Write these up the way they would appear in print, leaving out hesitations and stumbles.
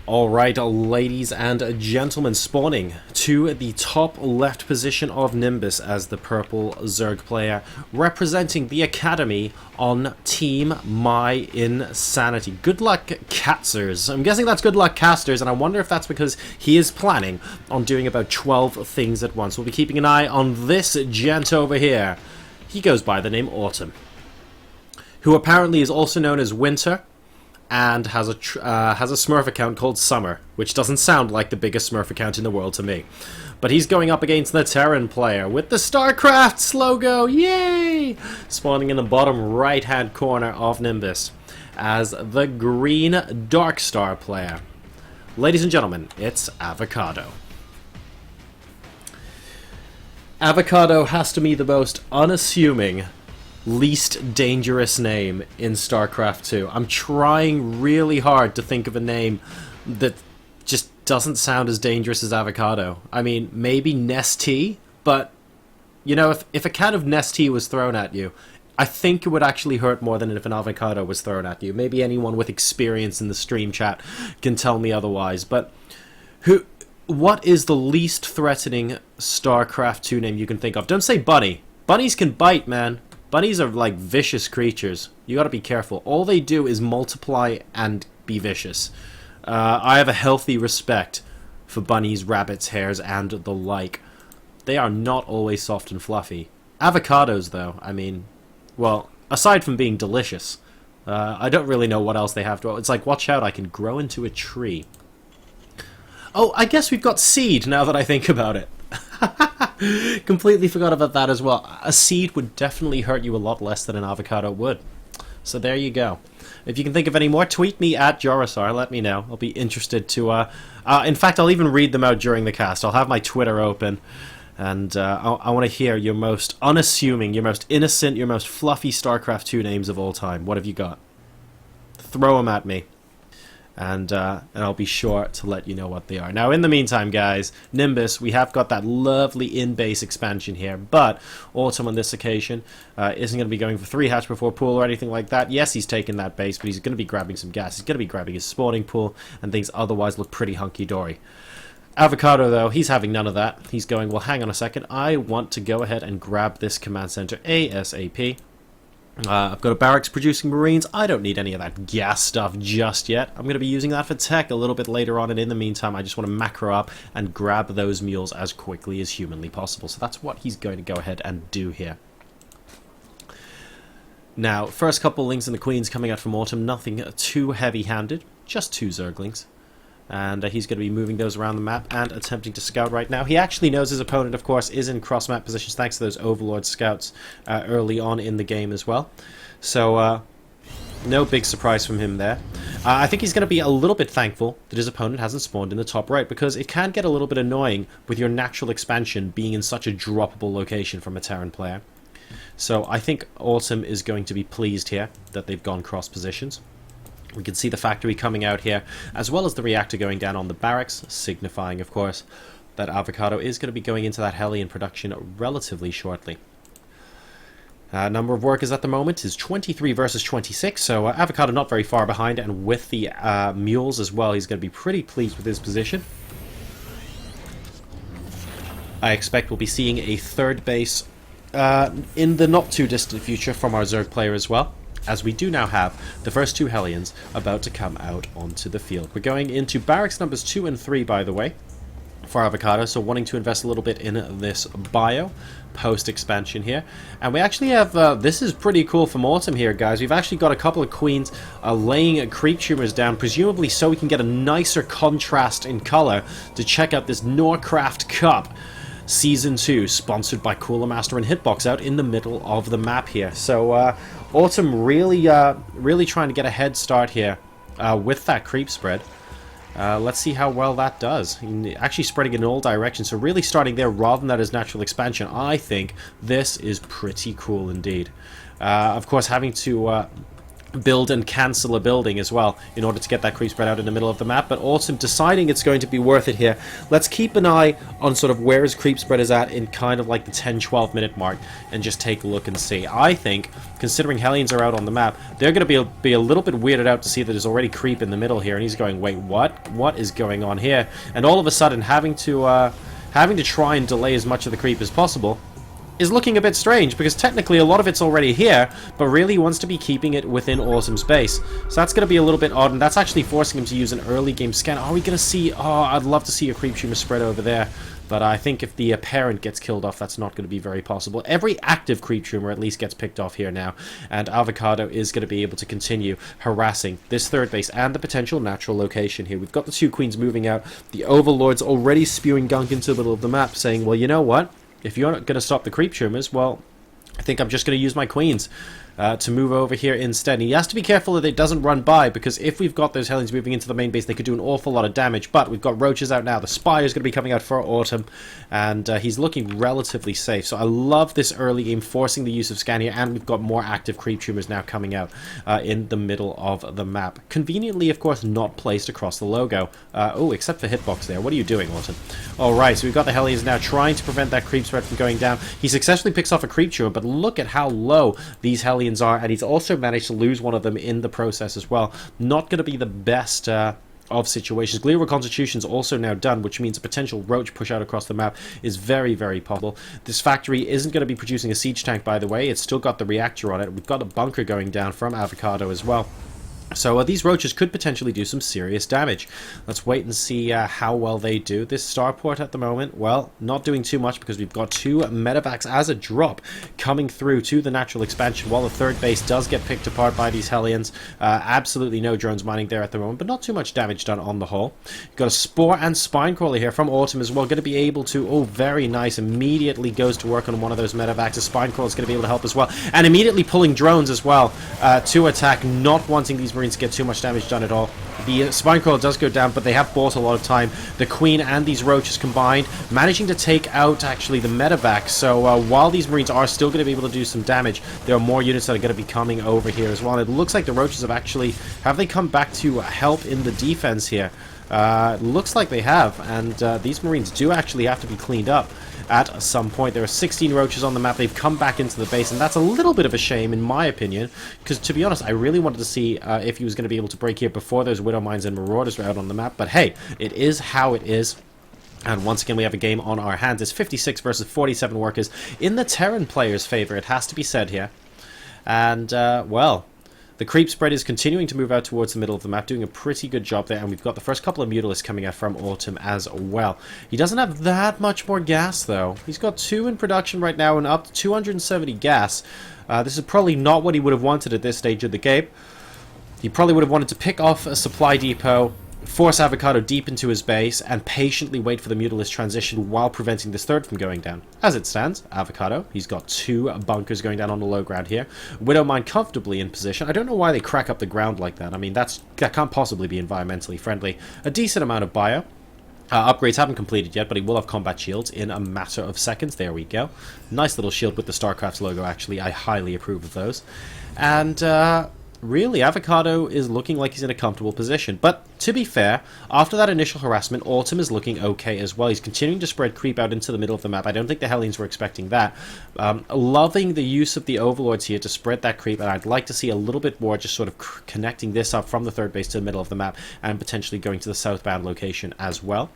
Alright, ladies and gentlemen, spawning to the top left position of Nimbus as the purple Zerg player, representing the Academy on Team My Insanity. Good luck, Catzers. I'm guessing that's good luck, Casters, and I wonder if that's because he is planning on doing about 12 things at once. We'll be keeping an eye on this gent over here. He goes by the name Autumn, who apparently is also known as Winter, and has a Smurf account called Summer, which doesn't sound like the biggest Smurf account in the world to me. But he's going up against the Terran player with the StarCraft logo, yay! Spawning in the bottom right-hand corner of Nimbus as the green Darkstar player. Ladies and gentlemen, it's Avokado. Avokado has to be the most unassuming, least dangerous name in StarCraft 2. I'm trying really hard to think of a name that just doesn't sound as dangerous as Avokado. I mean, maybe Nestea, but, you know, if a can of Nestea was thrown at you, I think it would actually hurt more than if an avocado was thrown at you. Maybe anyone with experience in the stream chat can tell me otherwise, but what is the least threatening StarCraft 2 name you can think of? Don't say bunny. Bunnies can bite, man. Bunnies are like vicious creatures. You gotta be careful. All they do is multiply and be vicious. I have a healthy respect for bunnies, rabbits, hares, and the like. They are not always soft and fluffy. Avocados, though, I mean, well, aside from being delicious, I don't really know what else they have to... It's like, watch out, I can grow into a tree. Oh, I guess we've got seed, now that I think about it. Completely forgot about that as well. A seed would definitely hurt you a lot less than an avocado would. So there you go. If you can think of any more, tweet me at JoRoSaR. Let me know. I'll be interested to... in fact, I'll even read them out during the cast. I'll have my Twitter open. And I want to hear your most unassuming, your most innocent, your most fluffy StarCraft 2 names of all time. What have you got? Throw them at me. And I'll be sure to let you know what they are. Now, in the meantime, guys, Nimbus, we have got that lovely in-base expansion here, but Autumn on this occasion isn't going to be going for 3 hatch before pool or anything like that. Yes, he's taken that base, but he's going to be grabbing some gas. He's going to be grabbing his spawning pool, and things otherwise look pretty hunky-dory. Avokado, though, he's having none of that. He's going, well, hang on a second. I want to go ahead and grab this command center ASAP. I've got a barracks producing marines. I don't need any of that gas stuff just yet. I'm going to be using that for tech a little bit later on, and in the meantime I just want to macro up and grab those mules as quickly as humanly possible. So that's what he's going to go ahead and do here. Now, first couple links in the queens coming out from Autumn, nothing too heavy-handed, just 2 zerglings. And he's going to be moving those around the map and attempting to scout right now. He actually knows his opponent, of course, is in cross-map positions thanks to those Overlord scouts early on in the game as well. So, no big surprise from him there. I think he's going to be a little bit thankful that his opponent hasn't spawned in the top right, because it can get a little bit annoying with your natural expansion being in such a droppable location from a Terran player. So I think Autumn is going to be pleased here that they've gone cross positions. We can see the factory coming out here, as well as the reactor going down on the barracks, signifying, of course, that Avokado is going to be going into that heli in production relatively shortly. Number of workers at the moment is 23 versus 26, so Avokado not very far behind, and with the mules as well, he's going to be pretty pleased with his position. I expect we'll be seeing a third base in the not-too-distant future from our Zerg player as well, as we do now have the first 2 Hellions about to come out onto the field. We're going into barracks numbers 2 and 3, by the way, for Avokado, so wanting to invest a little bit in this bio post-expansion here. And we actually have, this is pretty cool from Autumn here, guys. We've actually got a couple of queens laying creep tumors down, presumably so we can get a nicer contrast in color to check out this NorCraft Cup Season 2, sponsored by Cooler Master and Hitbox, out in the middle of the map here. So, Autumn really trying to get a head start here with that creep spread. Let's see how well that does. Actually spreading in all directions, so really starting there rather than at his natural expansion. I think this is pretty cool indeed. Of course, having to build and cancel a building as well in order to get that creep spread out in the middle of the map. But Autumn deciding it's going to be worth it here. Let's keep an eye on sort of where his creep spread is at in kind of like the 10-12 minute mark and just take a look and see. I think, considering Hellions are out on the map, they're going to be a little bit weirded out to see that there's already creep in the middle here, and he's going, wait, what is going on here? And all of a sudden having to try and delay as much of the creep as possible is looking a bit strange, because technically a lot of it's already here, but really he wants to be keeping it within Autumn's base. So that's going to be a little bit odd, and that's actually forcing him to use an early game scan. Are we going to see... Oh, I'd love to see a creep tumor spread over there, but I think if the parent gets killed off, that's not going to be very possible. Every active creep tumor at least gets picked off here now, and Avocado is going to be able to continue harassing this third base and the potential natural location here. We've got the two queens moving out. The Overlord's already spewing gunk into the middle of the map, saying, well, you know what? If you're not going to stop the creep tumors, well, I think I'm just going to use my queens to move over here instead. And he has to be careful that it doesn't run by, because if we've got those Hellions moving into the main base, they could do an awful lot of damage. But we've got Roaches out now. The Spire is going to be coming out for Autumn, and he's looking relatively safe. So I love this early game forcing the use of scan here, and we've got more active creep tumors now coming out in the middle of the map. Conveniently, of course, not placed across the logo. Oh, except for Hitbox there. What are you doing, Autumn? Alright, so we've got the Hellions now trying to prevent that creep spread from going down. He successfully picks off a creep tumor, but look at how low these Hellions are, and he's also managed to lose one of them in the process as well. Not going to be the best of situations. Glial Constitution's also now done, which means a potential Roach push out across the map is very, very possible. This factory isn't going to be producing a siege tank, by the way. It's still got the reactor on it. We've got a bunker going down from Avocado as well. So these Roaches could potentially do some serious damage. Let's wait and see how well they do. This starport at the moment, well, not doing too much, because we've got two medevacs as a drop coming through to the natural expansion, while the third base does get picked apart by these Hellions. Absolutely no drones mining there at the moment, but not too much damage done on the whole. We've got a Spore and Spinecrawler here from Autumn as well, going to be able to, oh, very nice, immediately goes to work on one of those medevacs. A Spinecrawler is going to be able to help as well, and immediately pulling drones as well to attack, not wanting these Marines to get too much damage done at all. The Spinecrawler does go down, but they have bought a lot of time. The Queen and these Roaches combined, managing to take out actually the medevac. So while these Marines are still going to be able to do some damage, there are more units that are going to be coming over here as well. And it looks like the Roaches have they come back to help in the defense here? Looks like they have, and these Marines do actually have to be cleaned up at some point. There are 16 Roaches on the map. They've come back into the base, and that's a little bit of a shame in my opinion, because to be honest, I really wanted to see if he was going to be able to break here before those Widow Mines and Marauders were out on the map. But hey, it is how it is. And once again, we have a game on our hands. It's 56 versus 47 workers in the Terran player's favor, it has to be said here. And, well, the creep spread is continuing to move out towards the middle of the map, doing a pretty good job there, and we've got the first couple of Mutalisks coming out from Autumn as well. He doesn't have that much more gas, though. He's got 2 in production right now and up to 270 gas. This is probably not what he would have wanted at this stage of the game. He probably would have wanted to pick off a supply depot, force Avocado deep into his base, and patiently wait for the Mutalist transition while preventing this third from going down. As it stands, Avocado, he's got 2 bunkers going down on the low ground here. Widow Mine comfortably in position. I don't know why they crack up the ground like that. I mean, that can't possibly be environmentally friendly. A decent amount of bio. Upgrades haven't completed yet, but he will have combat shields in a matter of seconds. There we go. Nice little shield with the StarCraft logo, actually. I highly approve of those. And, really, Avocado is looking like he's in a comfortable position. But, to be fair, after that initial harassment, Autumn is looking okay as well. He's continuing to spread creep out into the middle of the map. I don't think the Hellions were expecting that. Loving the use of the Overlords here to spread that creep, and I'd like to see a little bit more just sort of connecting this up from the third base to the middle of the map, and potentially going to the southbound location as well.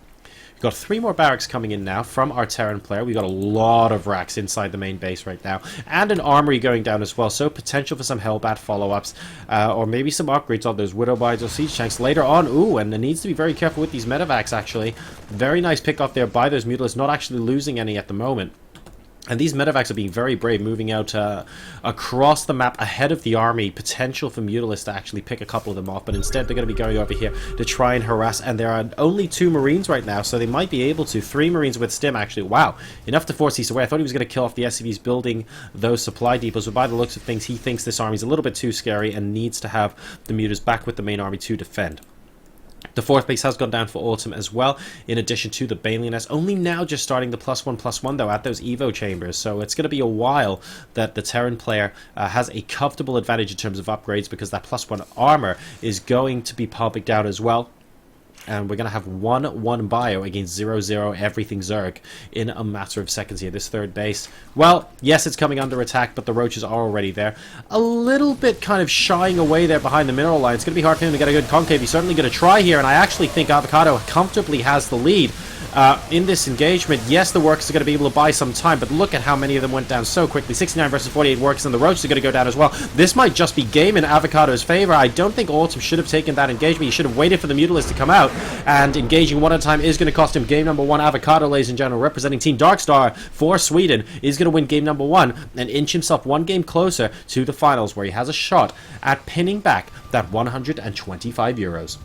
We've got 3 more barracks coming in now from our Terran player. We've got a lot of racks inside the main base right now, and an armory going down as well, so potential for some Hellbat follow-ups, or maybe some upgrades on those Widow Mines or Siege Tanks later on. Ooh, and it needs to be very careful with these medevacs, actually. Very nice pick off there by those Mutalisks, not actually losing any at the moment. And these medevacs are being very brave, moving out across the map ahead of the army. Potential for Mutalisks to actually pick a couple of them off, but instead they're going to be going over here to try and harass. And there are only 2 Marines right now, so they might be able to. 3 Marines with Stim, actually. Wow, enough to force these away. I thought he was going to kill off the SCVs building those supply depots, but by the looks of things, he thinks this army's a little bit too scary and needs to have the Mutas back with the main army to defend. The fourth base has gone down for Autumn as well, in addition to the Banelioness. Only now just starting the +1/+1 though at those Evo chambers, so it's going to be a while that the Terran player has a comfortable advantage in terms of upgrades, because that +1 armor is going to be popping down as well. And we're going to have 1/1 bio against 0/0 everything Zerg in a matter of seconds here. This third base, well, yes, it's coming under attack, but the roaches are already there. A little bit kind of shying away there behind the mineral line. It's going to be hard for him to get a good concave. He's certainly going to try here, and I actually think Avocado comfortably has the lead in this engagement. Yes, the workers are going to be able to buy some time, but look at how many of them went down so quickly. 69 versus 48 workers, and the roaches are going to go down as well. This might just be game in Avocado's favor. I don't think Autumn should have taken that engagement. He should have waited for the Mutalisk to come out, and engaging one at a time is going to cost him game number 1. Avocado, ladies and gentlemen, representing Team Darkstar for Sweden, is going to win game number 1 and inch himself one game closer to the finals, where he has a shot at pinning back that €125.